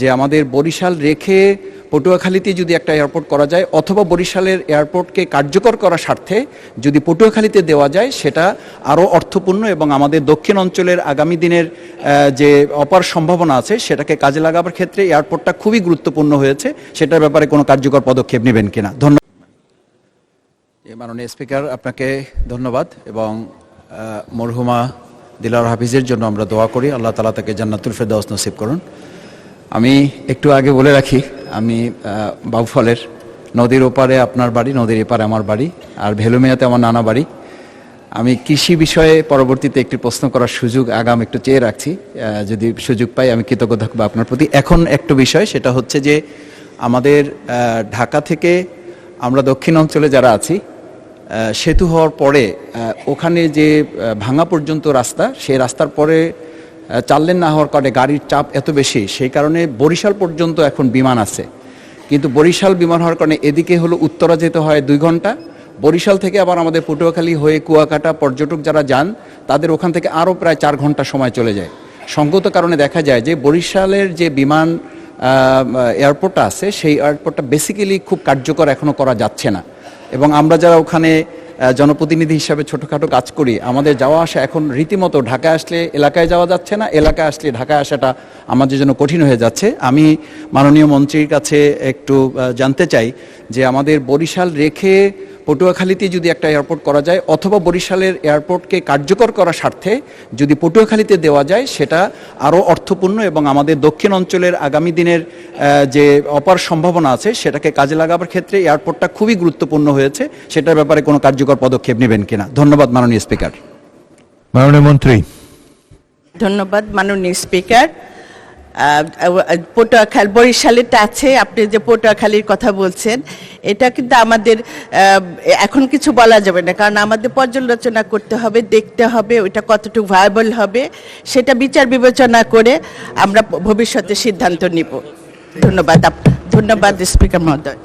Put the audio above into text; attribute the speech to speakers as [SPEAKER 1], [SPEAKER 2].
[SPEAKER 1] যে আমাদের বরিশাল রেখে পটুয়াখালীতে যদি একটা এয়ারপোর্ট করা যায় অথবা বরিশালের এয়ারপোর্টকে কার্যকর করার স্বার্থে যদি পটুয়াখালীতে দেওয়া যায় সেটা আরও অর্থপূর্ণ এবং আমাদের দক্ষিণ অঞ্চলের আগামী দিনের যে অপার সম্ভাবনা আছে সেটাকে কাজে লাগাবার ক্ষেত্রে এয়ারপোর্টটা খুবই গুরুত্বপূর্ণ হয়েছে। সেটার ব্যাপারে কোনো কার্যকর পদক্ষেপ নেবেন কিনা? ধন্যবাদ। মাননীয় স্পিকার, আপনাকে ধন্যবাদ এবং মরহুমা দিলার হাফিজের জন্য আমরা দোয়া করি, আল্লাহ তাআলা তাকে জান্নাতুল ফেরদাউস নসিব করুন। আমি একটু আগে বলে রাখি, আমি বাউফলের নদীর ওপারে আপনার বাড়ি, নদীর এপারে আমার বাড়ি, আর ভেলুমিয়াতে আমার নানা বাড়ি। আমি কৃষি বিষয়ে পরবর্তীতে একটি প্রশ্ন করার সুযোগ আগাম একটু চেয়ে রাখছি, যদি সুযোগ পাই আমি কৃতজ্ঞ থাকবো আপনার প্রতি। এখন একটু বিষয়, সেটা হচ্ছে যে আমাদের ঢাকা থেকে আমরা দক্ষিণ অঞ্চলে যারা আছি, সেতু হওয়ার পরে ওখানে যে ভাঙা পর্যন্ত রাস্তা, সেই রাস্তার পরে 4 লেন না হওয়ার কারণে গাড়ির চাপ এত বেশি, সেই কারণে বরিশাল পর্যন্ত এখন বিমান আছে। কিন্তু বরিশাল বিমান হওয়ার কারণে এদিকে হলো উত্তরা যেতে হয় 2 ঘন্টা, বরিশাল থেকে আবার আমাদের পটুয়াখালী হয়ে কুয়াকাটা পর্যটক যারা যান তাদের ওখান থেকে আরও প্রায় 4 ঘন্টা সময় চলে যায়। সঙ্গত কারণে দেখা যায় যে বরিশালের যে বিমান এয়ারপোর্টটা আছে সেই এয়ারপোর্টটা বেসিক্যালি খুব কার্যকর এখনও করা যাচ্ছে না। এবং আমরা যারা ওখানে জনপ্রতিনিধি হিসাবে ছোটোখাটো কাজ করি, আমাদের যাওয়া আসা এখন রীতিমতো ঢাকায় আসলে এলাকায় যাওয়া যাচ্ছে না, এলাকায় আসলে ঢাকায় আসাটা আমাদের জন্য কঠিন হয়ে যাচ্ছে। আমি মাননীয় মন্ত্রীর কাছে একটু জানতে চাই যে আমাদের বরিশাল রেখে পটুয়াখালীতে যদি একটা এয়ারপোর্ট করা যায় অথবা বরিশালের এয়ারপোর্টকে কার্যকর করার স্বার্থে যদি পটুয়াখালীতে দেওয়া যায় সেটা আরও অর্থপূর্ণ এবং আমাদের দক্ষিণ অঞ্চলের আগামী দিনের যে অপার সম্ভাবনা আছে সেটাকে কাজে লাগাবার ক্ষেত্রে এয়ারপোর্টটা খুবই গুরুত্বপূর্ণ হয়েছে। সেটার ব্যাপারে কোনো কার্যকর পদক্ষেপ নেবেন কিনা? ধন্যবাদ মাননীয় স্পিকার।
[SPEAKER 2] মাননীয় মন্ত্রী।
[SPEAKER 3] ধন্যবাদ মাননীয় স্পিকার। পটুয়াখালী বরিশালেরটা আছে, আপনি যে পটুয়াখালীর কথা বলছেন এটা কিন্তু আমাদের এখন কিছু বলা যাবে না, কারণ আমাদের পর্যালোচনা করতে হবে, দেখতে হবে ওইটা কতটুকু ভায়াবল হবে, সেটা বিচার বিবেচনা করে আমরা ভবিষ্যতে সিদ্ধান্ত নিব। ধন্যবাদ স্পিকার মহোদয়।